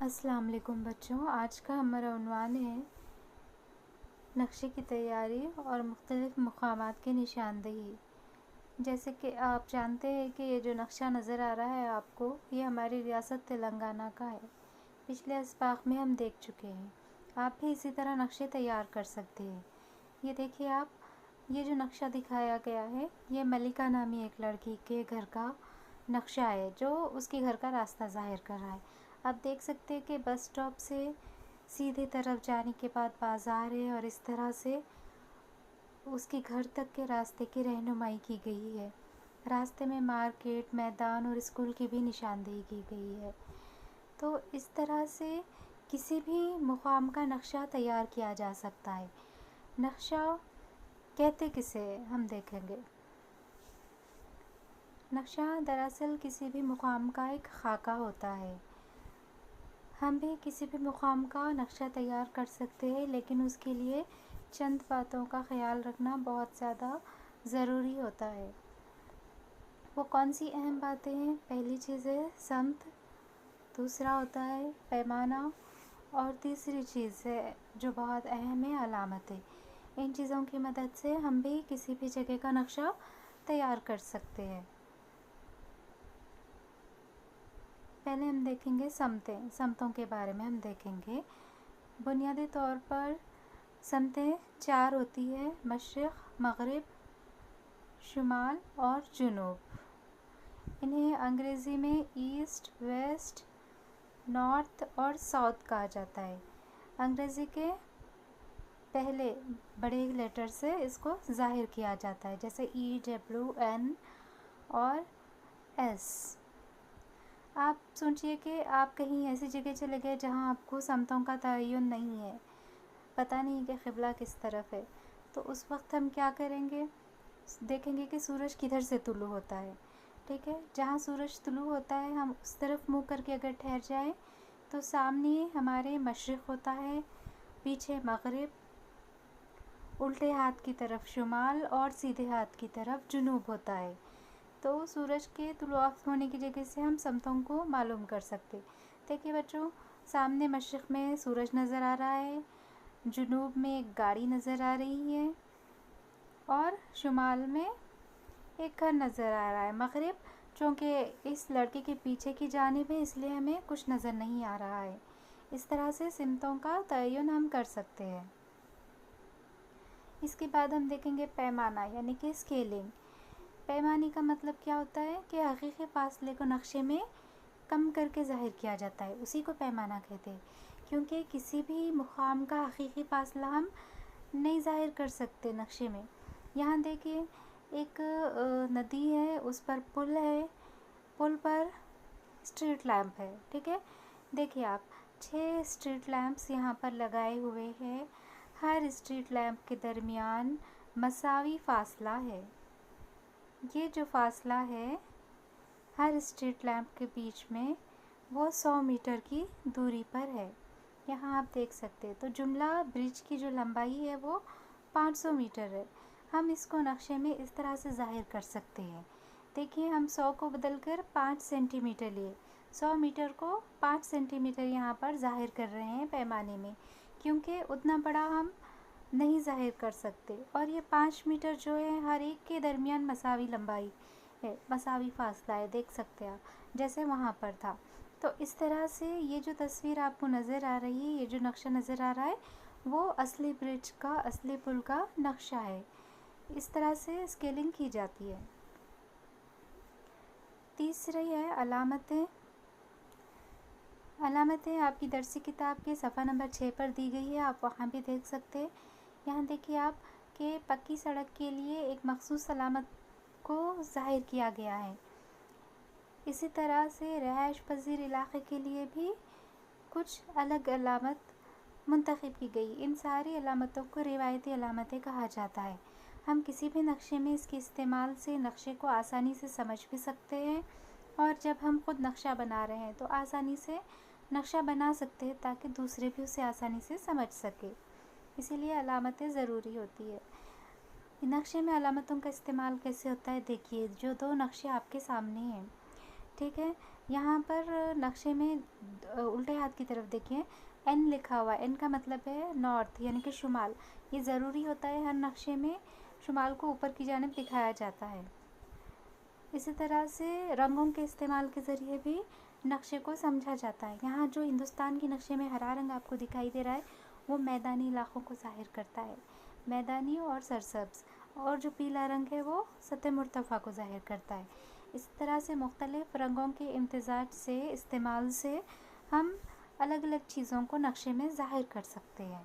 السلام علیکم بچوں، آج کا ہمارا عنوان ہے نقشے کی تیاری اور مختلف مقامات کی نشاندہی۔ جیسے کہ آپ جانتے ہیں کہ یہ جو نقشہ نظر آ رہا ہے آپ کو، یہ ہماری ریاست تلنگانہ کا ہے۔ پچھلے اسباق میں ہم دیکھ چکے ہیں۔ آپ بھی اسی طرح نقشے تیار کر سکتے ہیں۔ یہ دیکھیے آپ، یہ جو نقشہ دکھایا گیا ہے یہ ملکہ نامی ایک لڑکی کے گھر کا نقشہ ہے جو اس کے گھر کا راستہ ظاہر کر رہا ہے۔ آپ دیکھ سکتے ہیں کہ بس اسٹاپ سے سیدھے طرف جانے کے بعد بازار ہے اور اس طرح سے اس کے گھر تک کے راستے کی رہنمائی کی گئی ہے۔ راستے میں مارکیٹ، میدان اور اسکول کی بھی نشاندہی کی گئی ہے۔ تو اس طرح سے کسی بھی مقام کا نقشہ تیار کیا جا سکتا ہے۔ نقشہ کہتے کسے ہم دیکھیں گے۔ نقشہ دراصل کسی بھی مقام کا ایک خاکہ ہوتا ہے۔ ہم بھی کسی بھی مقام کا نقشہ تیار کر سکتے ہیں، لیکن اس کے لیے چند باتوں کا خیال رکھنا بہت زیادہ ضروری ہوتا ہے۔ وہ کون سی اہم باتیں ہیں؟ پہلی چیز ہے سمت، دوسرا ہوتا ہے پیمانہ، اور تیسری چیز ہے جو بہت اہم ہے علامتیں۔ ان چیزوں کی مدد سے ہم بھی کسی بھی جگہ کا نقشہ تیار کر سکتے ہیں۔ پہلے ہم دیکھیں گے سمتوں کے بارے میں ہم دیکھیں گے۔ بنیادی طور پر سمتیں 4 ہوتی ہیں: مشرق، مغرب، شمال اور جنوب۔ انہیں انگریزی میں ایسٹ، ویسٹ، نارتھ اور ساؤتھ کہا جاتا ہے۔ انگریزی کے پہلے بڑے لیٹر سے اس کو ظاہر کیا جاتا ہے، جیسے EWN اور S۔ آپ سوچئے کہ آپ کہیں ایسی جگہ چلے گئے جہاں آپ کو سمتوں کا تعین نہیں ہے، پتہ نہیں کہ قبلہ کس طرف ہے، تو اس وقت ہم کیا کریں گے؟ دیکھیں گے کہ سورج کدھر سے طلوع ہوتا ہے، ٹھیک ہے؟ جہاں سورج طلوع ہوتا ہے ہم اس طرف منہ کر کے اگر ٹھہر جائیں تو سامنے ہمارے مشرق ہوتا ہے، پیچھے مغرب، الٹے ہاتھ کی طرف شمال اور سیدھے ہاتھ کی طرف جنوب ہوتا ہے۔ تو سورج کے طلوع آفت ہونے کی جگہ سے ہم سمتوں کو معلوم کر سکتے۔ دیکھیے بچوں، سامنے مشرق میں سورج نظر آ رہا ہے، جنوب میں ایک گاڑی نظر آ رہی ہے اور شمال میں ایک گھر نظر آ رہا ہے۔ مغرب چونکہ اس لڑکے کے پیچھے کی جانب ہے اس لیے ہمیں کچھ نظر نہیں آ رہا ہے۔ اس طرح سے سمتوں کا تعین ہم کر سکتے ہیں۔ اس کے بعد ہم دیکھیں گے پیمانہ، یعنی کہ اسکیلنگ۔ پیمانے کا مطلب کیا ہوتا ہے کہ حقیقی فاصلے کو نقشے میں کم کر کے ظاہر کیا جاتا ہے، اسی کو پیمانہ کہتے ہیں۔ کیونکہ کسی بھی مقام کا حقیقی فاصلہ ہم نہیں ظاہر کر سکتے نقشے میں۔ یہاں دیکھیے ایک ندی ہے، اس پر پل ہے، پل پر اسٹریٹ لیمپ ہے، ٹھیک ہے؟ دیکھیے آپ 6 اسٹریٹ لیمپس یہاں پر لگائے ہوئے ہیں۔ ہر اسٹریٹ لیمپ کے درمیان مساوی فاصلہ ہے۔ یہ جو فاصلہ ہے ہر اسٹریٹ لیمپ کے بیچ میں وہ 100 میٹر کی دوری پر ہے۔ یہاں آپ دیکھ سکتے ہیں۔ تو جملہ برج کی جو لمبائی ہے وہ 500 میٹر ہے۔ ہم اس کو نقشے میں اس طرح سے ظاہر کر سکتے ہیں۔ دیکھیے ہم 100 کو بدل کر 5 سینٹی میٹر لیے، 100 میٹر کو 5 سینٹی میٹر یہاں پر ظاہر کر رہے ہیں پیمانے میں، کیونکہ اتنا بڑا ہم نہیں ظاہر کر سکتے۔ اور یہ 5 میٹر جو ہے ہر ایک کے درمیان مساوی لمبائی ہے، مساوی فاصلہ ہے، دیکھ سکتے ہیں آپ، جیسے وہاں پر تھا۔ تو اس طرح سے یہ جو تصویر آپ کو نظر آ رہی ہے، یہ جو نقشہ نظر آ رہا ہے وہ اصلی برج کا، اصلی پل کا نقشہ ہے۔ اس طرح سے اسکیلنگ کی جاتی ہے۔ تیسری ہے علامتیں۔ علامتیں آپ کی درسی کتاب کے صفحہ نمبر 6 پر دی گئی ہے، آپ وہاں بھی دیکھ سکتے ہیں۔ یہاں دیکھیے آپ کہ پکی سڑک کے لیے ایک مخصوص علامت کو ظاہر کیا گیا ہے۔ اسی طرح سے رہائش پذیر علاقے کے لیے بھی کچھ الگ علامت منتخب کی گئی۔ ان ساری علامتوں کو روایتی علامتیں کہا جاتا ہے۔ ہم کسی بھی نقشے میں اس کے استعمال سے نقشے کو آسانی سے سمجھ بھی سکتے ہیں، اور جب ہم خود نقشہ بنا رہے ہیں تو آسانی سے نقشہ بنا سکتے ہیں تاکہ دوسرے بھی اسے آسانی سے سمجھ سکے۔ اسی لیے علامتیں ضروری ہوتی ہے۔ نقشے میں علامتوں کا استعمال کیسے ہوتا ہے؟ دیکھیے جو 2 نقشے آپ کے سامنے ہیں، ٹھیک ہے، یہاں پر نقشے میں الٹے ہاتھ کی طرف دیکھیں، این لکھا ہوا ہے، این کا مطلب ہے نارتھ یعنی کہ شمال. یہ ضروری ہوتا ہے ہر نقشے میں شمال کو اوپر کی جانب دکھایا جاتا ہے. اسی طرح سے رنگوں کے استعمال کے ذریعے بھی نقشے کو سمجھا جاتا ہے. یہاں جو ہندوستان کے نقشے میں ہرا رنگ آپ کو دکھائی دے رہا ہے وہ میدانی علاقوں کو ظاہر کرتا ہے، میدانی اور سرسبز. اور جو پیلا رنگ ہے وہ سطح مرتفع کو ظاہر کرتا ہے. اس طرح سے مختلف رنگوں کے امتزاج سے استعمال سے ہم الگ الگ چیزوں کو نقشے میں ظاہر کر سکتے ہیں.